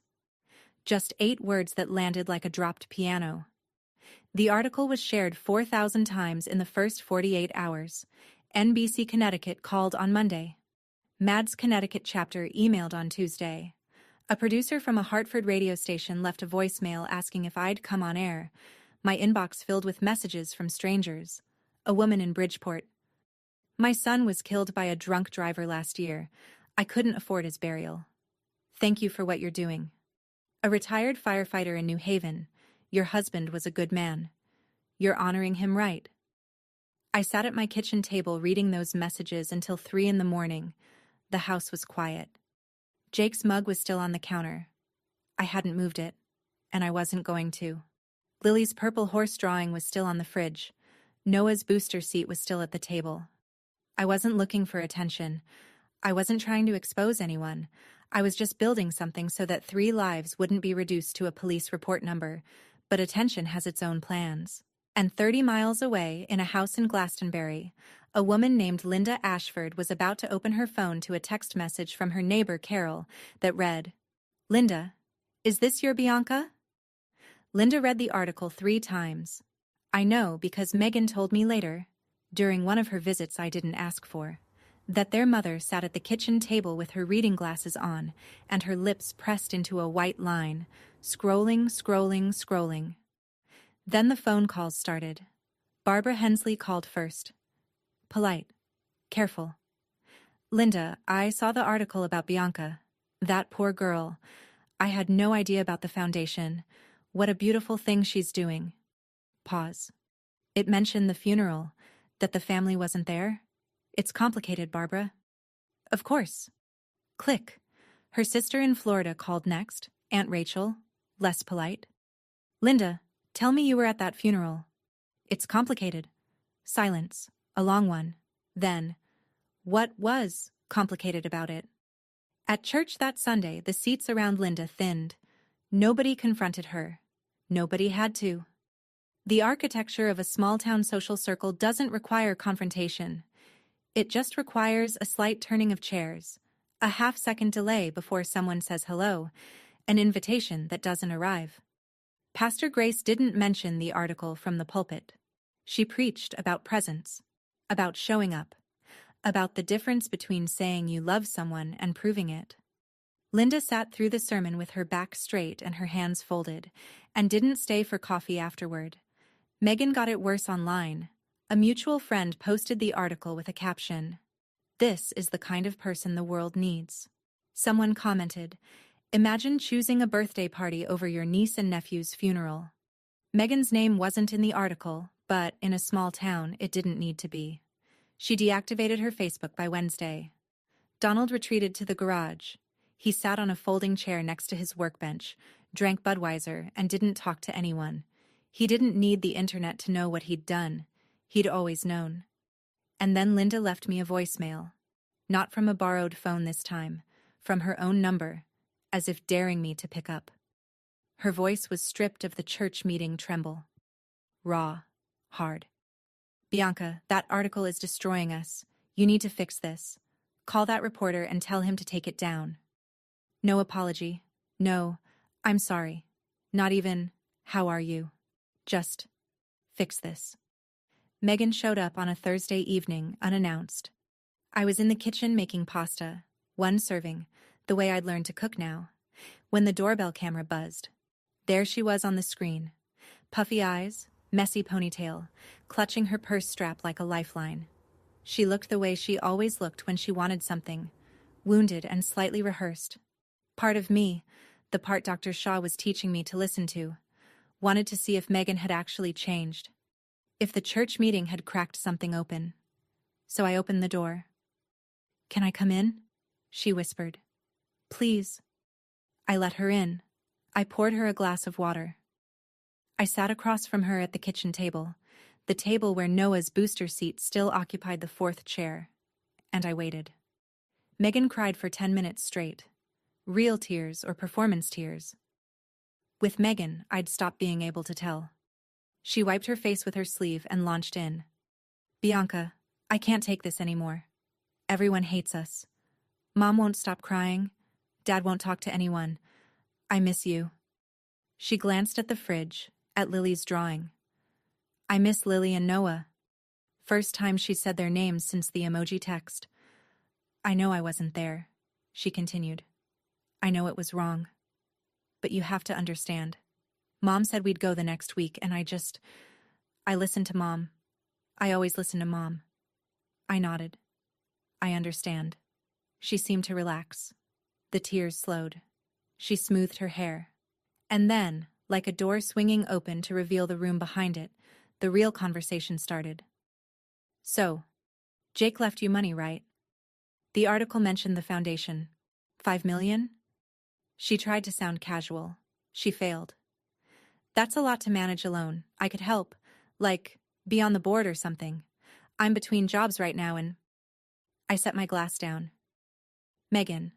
Just 8 words that landed like a dropped piano. The article was shared 4,000 times in the first 48 hours. NBC Connecticut called on Monday. MAD's Connecticut chapter emailed on Tuesday. A producer from a Hartford radio station left a voicemail asking if I'd come on air. My inbox filled with messages from strangers. A woman in Bridgeport. "My son was killed by a drunk driver last year. I couldn't afford his burial. Thank you for what you're doing. A retired firefighter in New Haven. Your husband was a good man. You're honoring him right." I sat at my kitchen table reading those messages until 3 in the morning. The house was quiet. Jake's mug was still on the counter. I hadn't moved it, and I wasn't going to. Lily's purple horse drawing was still on the fridge. Noah's booster seat was still at the table. I wasn't looking for attention. I wasn't trying to expose anyone. I was just building something so that 3 lives wouldn't be reduced to a police report number, but attention has its own plans. And 30 miles away, in a house in Glastonbury, a woman named Linda Ashford was about to open her phone to a text message from her neighbor Carol that read, "Linda, is this your Bianca?" Linda read the article 3 times. I know because Megan told me later, during one of her visits I didn't ask for, that their mother sat at the kitchen table with her reading glasses on and her lips pressed into a white line, Scrolling. Then the phone calls started. Barbara Hensley called first. Polite. Careful. Linda, I saw the article about Bianca. That poor girl. I had no idea about the foundation. What a beautiful thing she's doing. Pause. It mentioned the funeral, that the family wasn't there. It's complicated, Barbara. Of course. Click. Her sister in Florida called next, Aunt Rachel, less polite. Linda, tell me you were at that funeral. It's complicated. Silence. A long one. Then, what was complicated about it? At church that Sunday, the seats around Linda thinned. Nobody confronted her. Nobody had to. The architecture of a small-town social circle doesn't require confrontation. It just requires a slight turning of chairs, a half-second delay before someone says hello, an invitation that doesn't arrive. Pastor Grace didn't mention the article from the pulpit. She preached about presence, about showing up, about the difference between saying you love someone and proving it. Linda sat through the sermon with her back straight and her hands folded, and didn't stay for coffee afterward. Megan got it worse online. A mutual friend posted the article with a caption, "This is the kind of person the world needs." Someone commented, "Imagine choosing a birthday party over your niece and nephew's funeral." Megan's name wasn't in the article, but in a small town, it didn't need to be. She deactivated her Facebook by Wednesday. Donald retreated to the garage. He sat on a folding chair next to his workbench, drank Budweiser, and didn't talk to anyone. He didn't need the internet to know what he'd done. He'd always known. And then Linda left me a voicemail. Not from a borrowed phone this time, from her own number, as if daring me to pick up. Her voice was stripped of the church meeting tremble. Raw. Hard. "Bianca, that article is destroying us. You need to fix this. Call that reporter and tell him to take it down." No apology. No, "I'm sorry." Not even, "How are you?" Just, "Fix this." Megan showed up on a Thursday evening, unannounced. I was in the kitchen making pasta, one serving, the way I'd learned to cook now, when the doorbell camera buzzed. There she was on the screen. Puffy eyes, messy ponytail, clutching her purse strap like a lifeline. She looked the way she always looked when she wanted something, wounded and slightly rehearsed. Part of me, the part Dr. Shaw was teaching me to listen to, wanted to see if Megan had actually changed, if the church meeting had cracked something open. So I opened the door. "Can I come in?" she whispered. "Please." I let her in. I poured her a glass of water. I sat across from her at the kitchen table, the table where Noah's booster seat still occupied the fourth chair, and I waited. Megan cried for 10 minutes straight. Real tears or performance tears. With Megan, I'd stopped being able to tell. She wiped her face with her sleeve and launched in. "Bianca, I can't take this anymore. Everyone hates us. Mom won't stop crying. Dad won't talk to anyone. I miss you." She glanced at the fridge, at Lily's drawing. "I miss Lily and Noah." First time she said their names since the emoji text. "I know I wasn't there," she continued. "I know it was wrong. But you have to understand. Mom said we'd go the next week, and I listened to Mom. I always listen to Mom." I nodded. "I understand." She seemed to relax. The tears slowed. She smoothed her hair. And then, like a door swinging open to reveal the room behind it, the real conversation started. "So, Jake left you money, right? The article mentioned the foundation. 5 million? She tried to sound casual. She failed. "That's a lot to manage alone. I could help. Like, be on the board or something. I'm between jobs right now and..." I set my glass down. "Megan,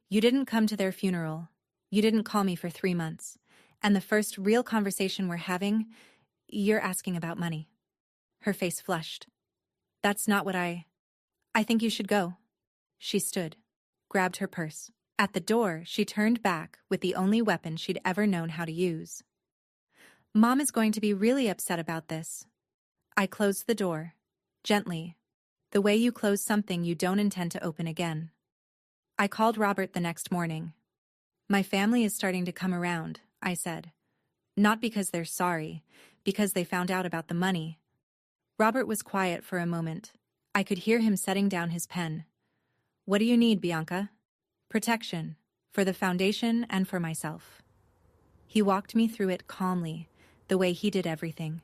you didn't come to their funeral. You didn't call me for 3 months. And the first real conversation we're having, you're asking about money." Her face flushed. "That's not what I think you should go." She stood, grabbed her purse. At the door, she turned back with the only weapon she'd ever known how to use. "Mom is going to be really upset about this." I closed the door, gently, the way you close something you don't intend to open again. I called Robert the next morning. My family is starting to come around, I said. Not because they're sorry, because they found out about the money. Robert was quiet for a moment. I could hear him setting down his pen. What do you need, Bianca? Protection, for the foundation and for myself. He walked me through it calmly, the way he did everything.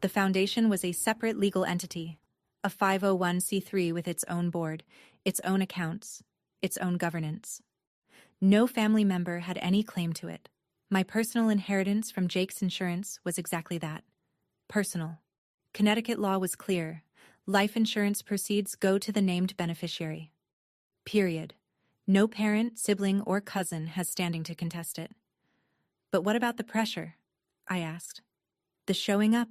The foundation was a separate legal entity, a 501c3 with its own board, its own accounts, its own governance. No family member had any claim to it. My personal inheritance from Jake's insurance was exactly that. Personal. Connecticut law was clear. Life insurance proceeds go to the named beneficiary. Period. No parent, sibling, or cousin has standing to contest it. But what about the pressure? I asked. The showing up?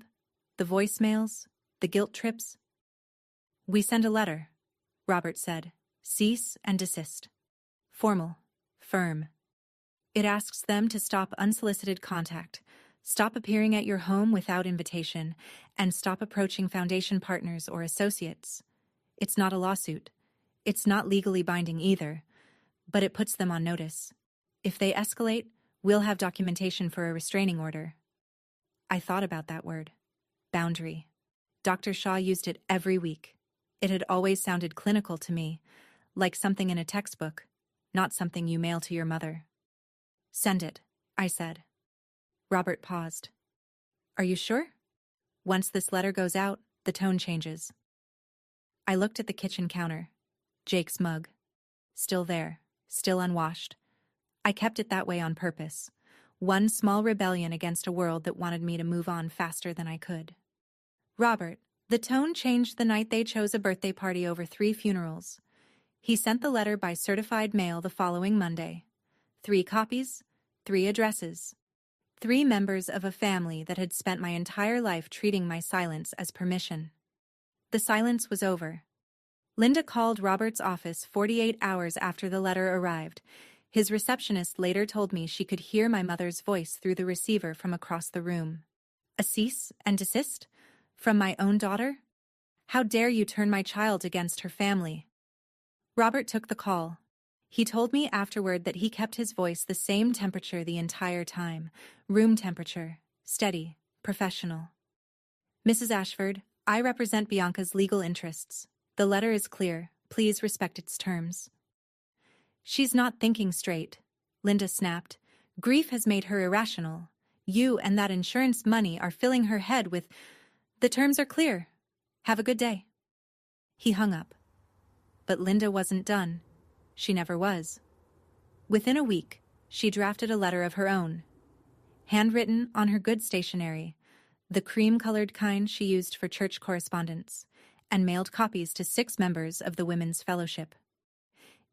The voicemails? The guilt trips? We send a letter, Robert said. Cease and desist. Formal. Firm. It asks them to stop unsolicited contact, stop appearing at your home without invitation, and stop approaching foundation partners or associates. It's not a lawsuit. It's not legally binding either, but it puts them on notice. If they escalate, we'll have documentation for a restraining order. I thought about that word. Boundary. Dr. Shaw used it every week. It had always sounded clinical to me, like something in a textbook, not something you mail to your mother. Send it, I said. Robert paused. Are you sure? Once this letter goes out, the tone changes. I looked at the kitchen counter. Jake's mug. Still there, still unwashed. I kept it that way on purpose. One small rebellion against a world that wanted me to move on faster than I could. Robert, the tone changed the night they chose a birthday party over 3 funerals. He sent the letter by certified mail the following Monday. 3 copies, 3 addresses. 3 members of a family that had spent my entire life treating my silence as permission. The silence was over. Linda called Robert's office 48 hours after the letter arrived. His receptionist later told me she could hear my mother's voice through the receiver from across the room. A cease and desist? From my own daughter? How dare you turn my child against her family? Robert took the call. He told me afterward that he kept his voice the same temperature the entire time. Room temperature. Steady. Professional. Mrs. Ashford, I represent Bianca's legal interests. The letter is clear. Please respect its terms. She's not thinking straight, Linda snapped. Grief has made her irrational. You and that insurance money are filling her head with, the terms are clear. Have a good day. He hung up. But Linda wasn't done. She never was. Within a week, she drafted a letter of her own. Handwritten on her good stationery, the cream-colored kind she used for church correspondence, and mailed copies to 6 members of the Women's Fellowship.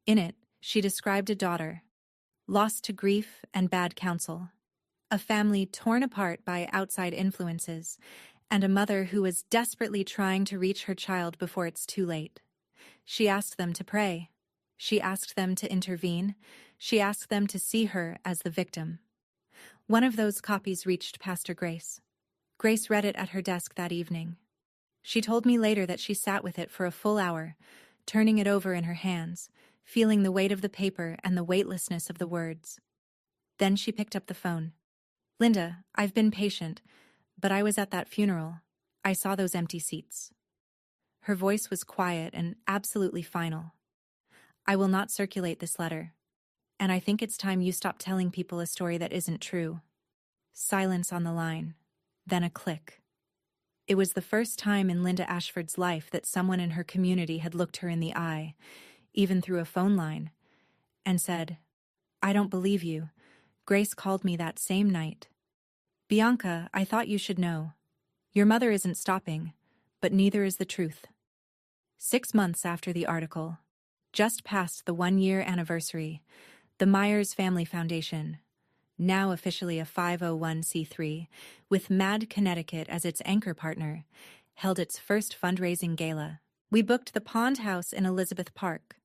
In it, she described a daughter, lost to grief and bad counsel, a family torn apart by outside influences, and a mother who was desperately trying to reach her child before it's too late. She asked them to pray. She asked them to intervene. She asked them to see her as the victim. One of those copies reached Pastor Grace. Grace read it at her desk that evening. She told me later that she sat with it for a full hour, turning it over in her hands, feeling the weight of the paper and the weightlessness of the words. Then she picked up the phone. Linda, I've been patient, but I was at that funeral. I saw those empty seats. Her voice was quiet and absolutely final. I will not circulate this letter, and I think it's time you stop telling people a story that isn't true. Silence on the line, then a click. It was the first time in Linda Ashford's life that someone in her community had looked her in the eye, even through a phone line, and said, I don't believe you. Grace called me that same night. Bianca, I thought you should know. Your mother isn't stopping, but neither is the truth. 6 months after the article, just past the 1-year anniversary, the Myers Family Foundation, now officially a 501c3, with Mad Connecticut as its anchor partner, held its first fundraising gala. We booked the Pond House in Elizabeth Park,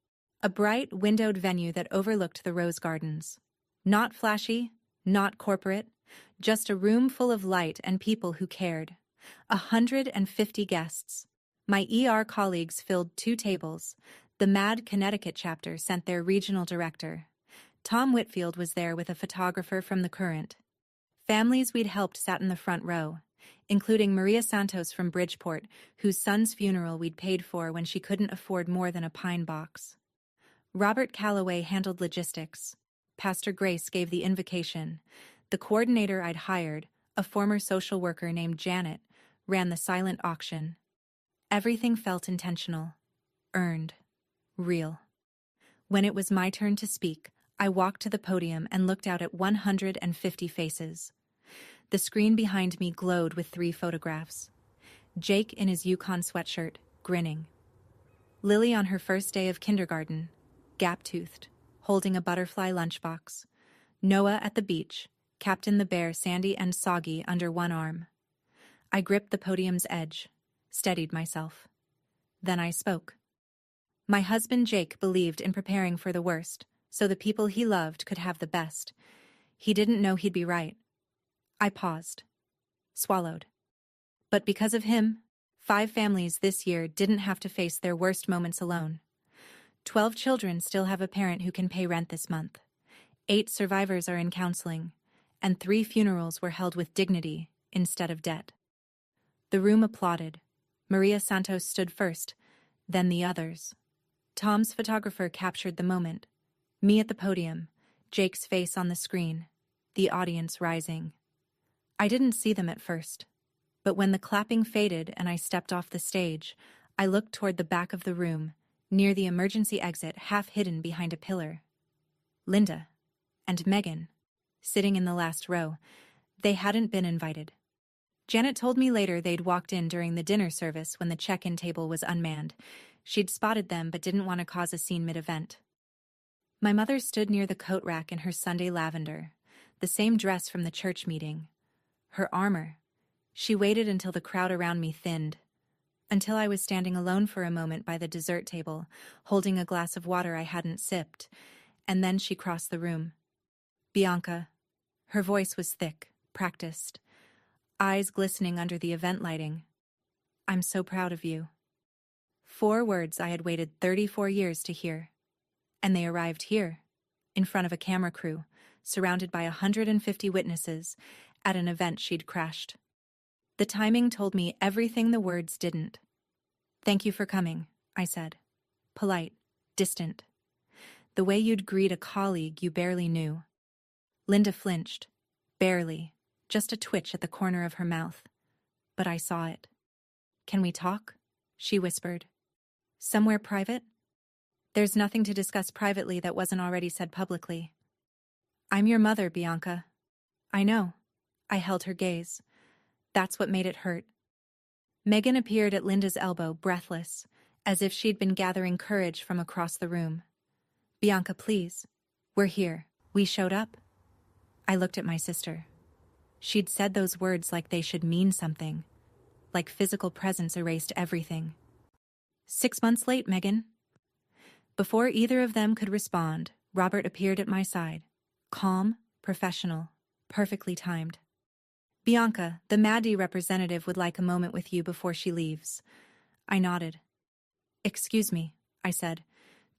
a bright, windowed venue that overlooked the Rose Gardens. Not flashy, not corporate, just a room full of light and people who cared. 150 guests. My ER colleagues filled 2 tables. The Mad Connecticut chapter sent their regional director. Tom Whitfield was there with a photographer from The Current. Families we'd helped sat in the front row, including Maria Santos from Bridgeport, whose son's funeral we'd paid for when she couldn't afford more than a pine box. Robert Calloway handled logistics. Pastor Grace gave the invocation. The coordinator I'd hired, a former social worker named Janet, ran the silent auction. Everything felt intentional, earned, real. When it was my turn to speak, I walked to the podium and looked out at 150 faces. The screen behind me glowed with 3 photographs. Jake in his Yukon sweatshirt, grinning. Lily on her first day of kindergarten, gap-toothed, holding a butterfly lunchbox. Noah at the beach, Captain the Bear Sandy and Soggy under one arm. I gripped the podium's edge, steadied myself. Then I spoke. My husband Jake believed in preparing for the worst, so the people he loved could have the best. He didn't know he'd be right. I paused. Swallowed. But because of him, 5 families this year didn't have to face their worst moments alone. 12 children still have a parent who can pay rent this month. 8 survivors are in counseling, and 3 funerals were held with dignity instead of debt. The room applauded. Maria Santos stood first, then the others. Tom's photographer captured the moment. Me at the podium, Jake's face on the screen, the audience rising. I didn't see them at first, but when the clapping faded and I stepped off the stage, I looked toward the back of the room, near the emergency exit half hidden behind a pillar. Linda and Megan, sitting in the last row, they hadn't been invited. Janet told me later they'd walked in during the dinner service when the check-in table was unmanned. She'd spotted them but didn't want to cause a scene mid-event. My mother stood near the coat rack in her Sunday lavender, the same dress from the church meeting. Her armor. She waited until the crowd around me thinned, until I was standing alone for a moment by the dessert table, holding a glass of water I hadn't sipped, and then she crossed the room. Bianca. Her voice was thick, practiced, eyes glistening under the event lighting. I'm so proud of you. 4 words I had waited 34 years to hear. And they arrived here, in front of a camera crew, surrounded by 150 witnesses, at an event she'd crashed. The timing told me everything the words didn't. Thank you for coming, I said. Polite, distant. The way you'd greet a colleague you barely knew. Linda flinched. Barely. Just a twitch at the corner of her mouth. But I saw it. Can we talk? She whispered. Somewhere private? There's nothing to discuss privately that wasn't already said publicly. I'm your mother, Bianca. I know. I held her gaze. That's what made it hurt. Megan appeared at Linda's elbow, breathless, as if she'd been gathering courage from across the room. Bianca, please. We're here. We showed up. I looked at my sister. She'd said those words like they should mean something, like physical presence erased everything. 6 months late, Megan. Before either of them could respond, Robert appeared at my side, calm, professional, perfectly timed. Bianca, the Maddie representative would like a moment with you before she leaves. I nodded. Excuse me, I said,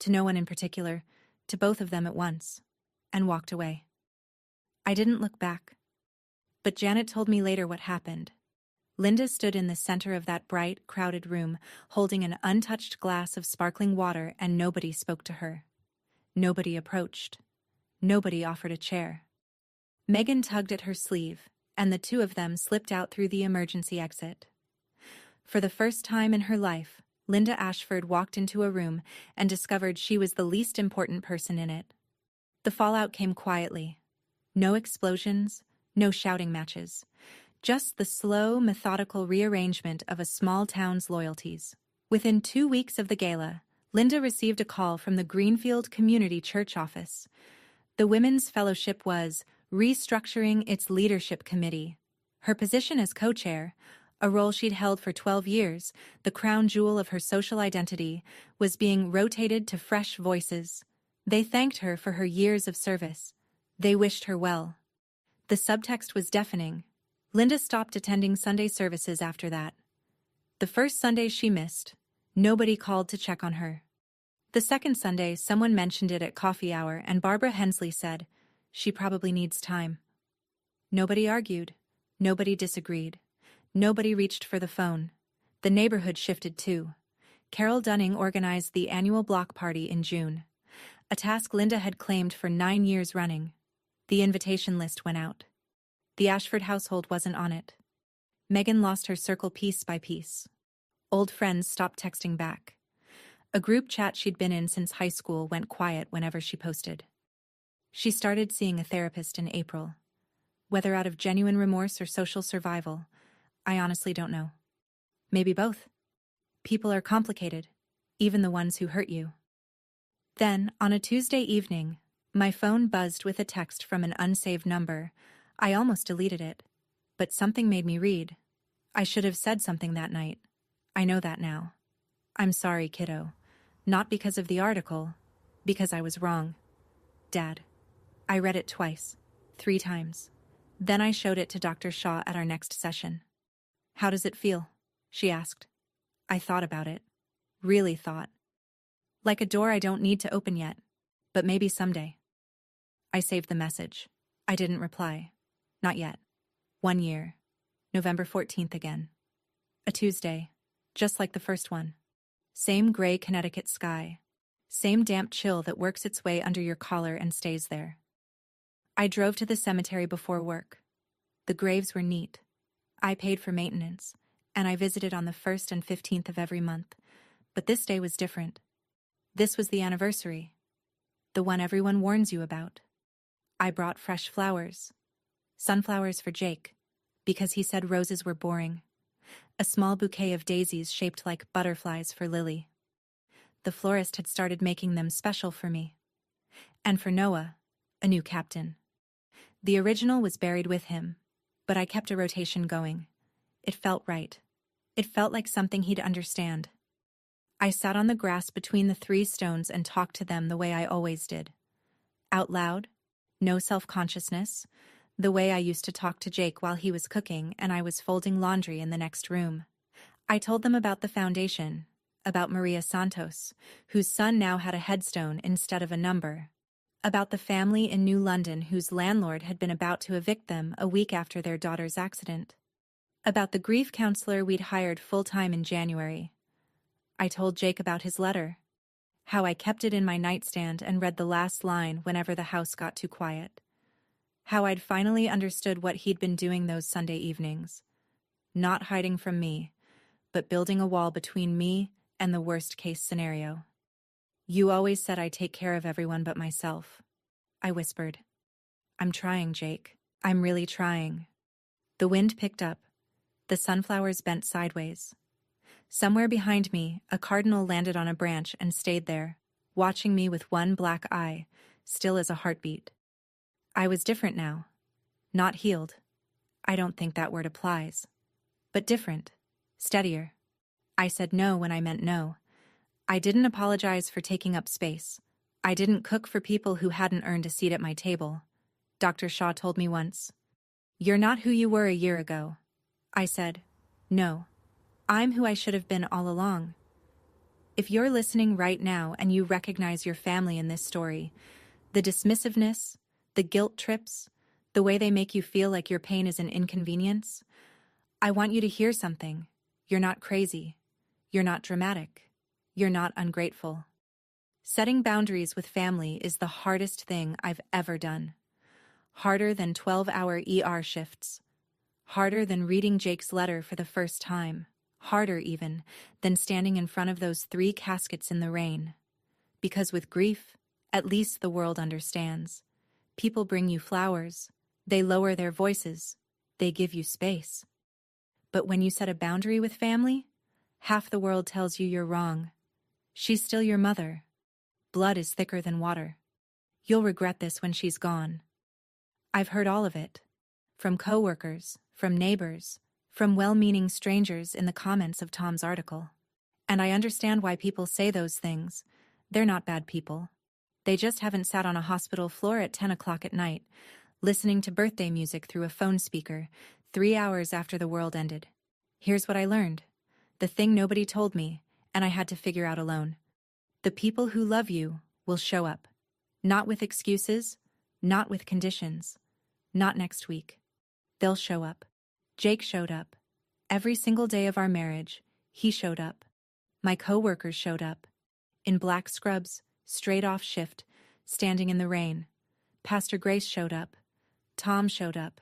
to no one in particular, to both of them at once, and walked away. I didn't look back. But Janet told me later what happened. Linda stood in the center of that bright, crowded room, holding an untouched glass of sparkling water, and nobody spoke to her. Nobody approached. Nobody offered a chair. Megan tugged at her sleeve, and the 2 of them slipped out through the emergency exit. For the first time in her life, Linda Ashford walked into a room and discovered she was the least important person in it. The fallout came quietly. No explosions, no shouting matches. Just the slow, methodical rearrangement of a small town's loyalties. Within 2 weeks of the gala, Linda received a call from the Greenfield Community Church office. The Women's Fellowship was restructuring its leadership committee. Her position as co-chair, a role she'd held for 12 years, the crown jewel of her social identity, was being rotated to fresh voices. They thanked her for her years of service. They wished her well. The subtext was deafening. Linda stopped attending Sunday services after that. The first Sunday she missed, nobody called to check on her. The second Sunday, someone mentioned it at coffee hour, and Barbara Hensley said, "She probably needs time." Nobody argued. Nobody disagreed. Nobody reached for the phone. The neighborhood shifted too. Carol Dunning organized the annual block party in June, a task Linda had claimed for 9 years running. The invitation list went out. The Ashford household wasn't on it. Megan lost her circle piece by piece. Old friends stopped texting back. A group chat she'd been in since high school went quiet whenever she posted. She started seeing a therapist in April. Whether out of genuine remorse or social survival, I honestly don't know. Maybe both. People are complicated, even the ones who hurt you. Then, on a Tuesday evening, my phone buzzed with a text from an unsaved number. I almost deleted it, but something made me read. I should have said something that night. I know that now. I'm sorry, kiddo. Not because of the article, because I was wrong. Dad. I read it twice, 3 times. Then I showed it to Dr. Shaw at our next session. "How does it feel?" she asked. I thought about it. Really thought. Like a door I don't need to open yet, but maybe someday. I saved the message. I didn't reply. Not yet. 1 year. November 14th again. A Tuesday. Just like the first one. Same gray Connecticut sky. Same damp chill that works its way under your collar and stays there. I drove to the cemetery before work. The graves were neat. I paid for maintenance, and I visited on the 1st and 15th of every month. But this day was different. This was the anniversary. The one everyone warns you about. I brought fresh flowers. Sunflowers for Jake, because he said roses were boring. A small bouquet of daisies shaped like butterflies for Lily. The florist had started making them special for me. And for Noah, a new captain. The original was buried with him, but I kept a rotation going. It felt right. It felt like something he'd understand. I sat on the grass between the 3 stones and talked to them the way I always did. Out loud, no self-consciousness, the way I used to talk to Jake while he was cooking and I was folding laundry in the next room. I told them about the foundation, about Maria Santos, whose son now had a headstone instead of a number, about the family in New London whose landlord had been about to evict them a week after their daughter's accident, about the grief counselor we'd hired full-time in January. I told Jake about his letter, how I kept it in my nightstand and read the last line whenever the house got too quiet, how I'd finally understood what he'd been doing those Sunday evenings, not hiding from me, but building a wall between me and the worst-case scenario. "You always said I'd take care of everyone but myself," I whispered. "I'm trying, Jake. I'm really trying." The wind picked up. The sunflowers bent sideways. Somewhere behind me, a cardinal landed on a branch and stayed there, watching me with one black eye, still as a heartbeat. I was different now. Not healed. I don't think that word applies. But different. Steadier. I said no when I meant no. I didn't apologize for taking up space. I didn't cook for people who hadn't earned a seat at my table. Dr. Shaw told me once, "You're not who you were a year ago." I said, "No. I'm who I should have been all along." If you're listening right now and you recognize your family in this story, the dismissiveness, the guilt trips, the way they make you feel like your pain is an inconvenience, I want you to hear something. You're not crazy. You're not dramatic. You're not ungrateful. Setting boundaries with family is the hardest thing I've ever done. Harder than 12-hour ER shifts. Harder than reading Jake's letter for the first time. Harder, even, than standing in front of those 3 caskets in the rain. Because with grief, at least the world understands. People bring you flowers. They lower their voices. They give you space. But when you set a boundary with family, half the world tells you you're wrong. She's still your mother. Blood is thicker than water. You'll regret this when she's gone. I've heard all of it. From coworkers, from neighbors, from well-meaning strangers in the comments of Tom's article. And I understand why people say those things. They're not bad people. They just haven't sat on a hospital floor at 10 o'clock at night, listening to birthday music through a phone speaker, 3 hours after the world ended. Here's what I learned. The thing nobody told me, and I had to figure out alone. The people who love you will show up. Not with excuses, not with conditions, not next week. They'll show up. Jake showed up. Every single day of our marriage, he showed up. My co-workers showed up. In black scrubs, straight off shift, standing in the rain. Pastor Grace showed up. Tom showed up.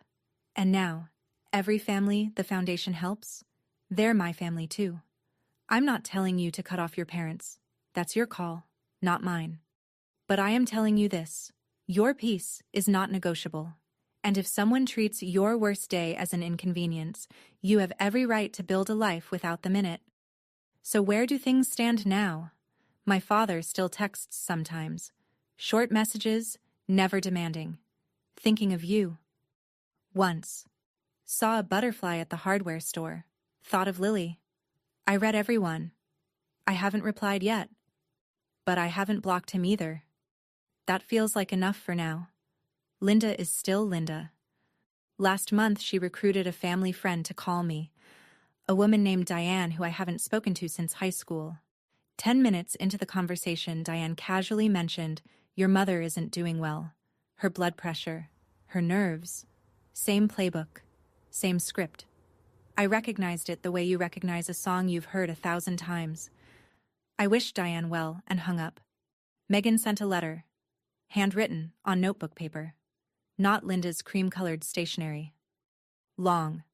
And now, every family the foundation helps, they're my family too. I'm not telling you to cut off your parents. That's your call, not mine. But I am telling you this. Your peace is not negotiable. And if someone treats your worst day as an inconvenience, you have every right to build a life without them in it. So where do things stand now? My father still texts sometimes. Short messages, never demanding. Thinking of you. Once. Saw a butterfly at the hardware store. Thought of Lily. I read everyone. I haven't replied yet. But I haven't blocked him either. That feels like enough for now. Linda is still Linda. Last month she recruited a family friend to call me. A woman named Diane who I haven't spoken to since high school. 10 minutes into the conversation, Diane casually mentioned, "Your mother isn't doing well. Her blood pressure, her nerves. Same playbook, same script." I recognized it the way you recognize a song you've heard 1,000 times. I wished Diane well and hung up. Megan sent a letter. Handwritten, on notebook paper. Not Linda's cream-colored stationery. Long.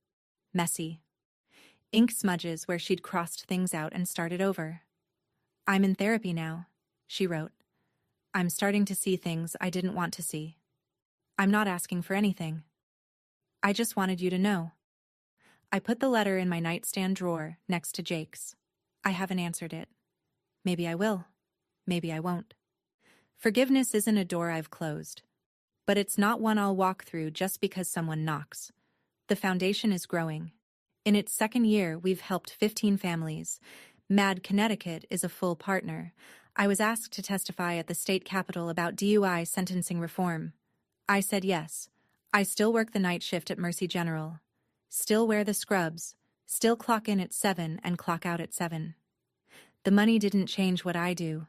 Messy. Ink smudges where she'd crossed things out and started over. "I'm in therapy now," she wrote. "I'm starting to see things I didn't want to see. I'm not asking for anything. I just wanted you to know." I put the letter in my nightstand drawer next to Jake's. I haven't answered it. Maybe I will. Maybe I won't. Forgiveness isn't a door I've closed. But it's not one I'll walk through just because someone knocks. The foundation is growing. In its second year, we've helped 15 families. MAD Connecticut is a full partner. I was asked to testify at the state capitol about DUI sentencing reform. I said yes. I still work the night shift at Mercy General. Still wear the scrubs. Still clock in at 7 and clock out at 7. The money didn't change what I do.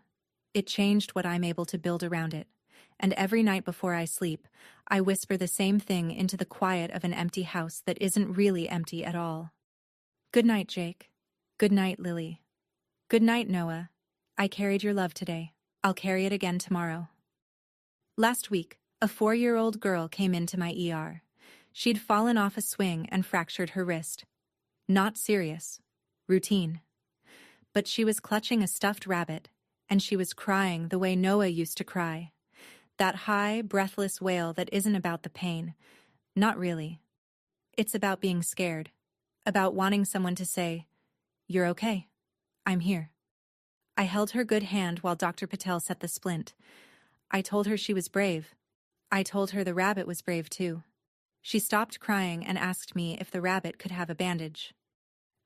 It changed what I'm able to build around it. And every night before I sleep, I whisper the same thing into the quiet of an empty house that isn't really empty at all. Good night, Jake. Good night, Lily. Good night, Noah. I carried your love today. I'll carry it again tomorrow. Last week, a 4-year-old girl came into my ER. She'd fallen off a swing and fractured her wrist. Not serious. Routine. But she was clutching a stuffed rabbit, and she was crying the way Noah used to cry. That high, breathless wail that isn't about the pain. Not really. It's about being scared. About wanting someone to say, "You're okay. I'm here." I held her good hand while Dr. Patel set the splint. I told her she was brave. I told her the rabbit was brave too. She stopped crying and asked me if the rabbit could have a bandage.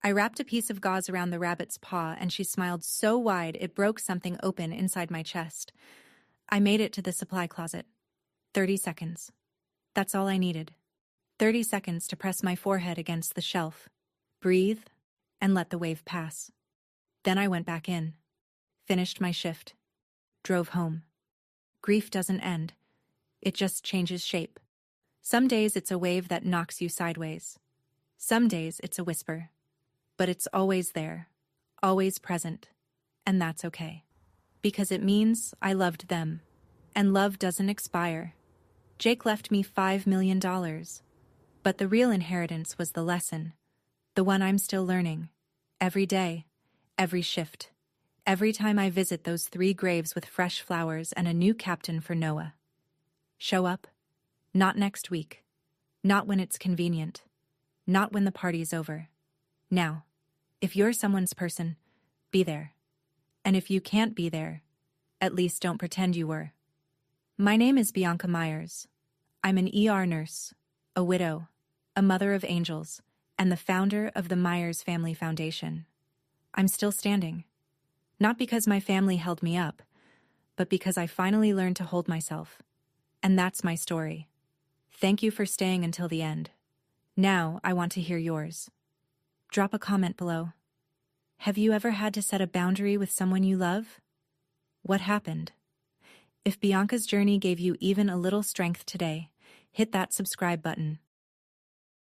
I wrapped a piece of gauze around the rabbit's paw and she smiled so wide it broke something open inside my chest. I made it to the supply closet. 30 seconds. That's all I needed. 30 seconds to press my forehead against the shelf, breathe, and let the wave pass. Then I went back in. Finished my shift. Drove home. Grief doesn't end. It just changes shape. Some days it's a wave that knocks you sideways. Some days it's a whisper. But it's always there, always present, and that's okay. Because it means I loved them, and love doesn't expire. Jake left me $5 million, but the real inheritance was the lesson, the one I'm still learning, every day, every shift, every time I visit those 3 graves with fresh flowers and a new captain for Noah. Show up, not next week, not when it's convenient, not when the party's over. Now. If you're someone's person, be there. And if you can't be there, at least don't pretend you were. My name is Bianca Myers. I'm an ER nurse, a widow, a mother of angels, and the founder of the Myers Family Foundation. I'm still standing. Not because my family held me up, but because I finally learned to hold myself. And that's my story. Thank you for staying until the end. Now I want to hear yours. Drop a comment below. Have you ever had to set a boundary with someone you love? What happened? If Bianca's journey gave you even a little strength today, hit that subscribe button.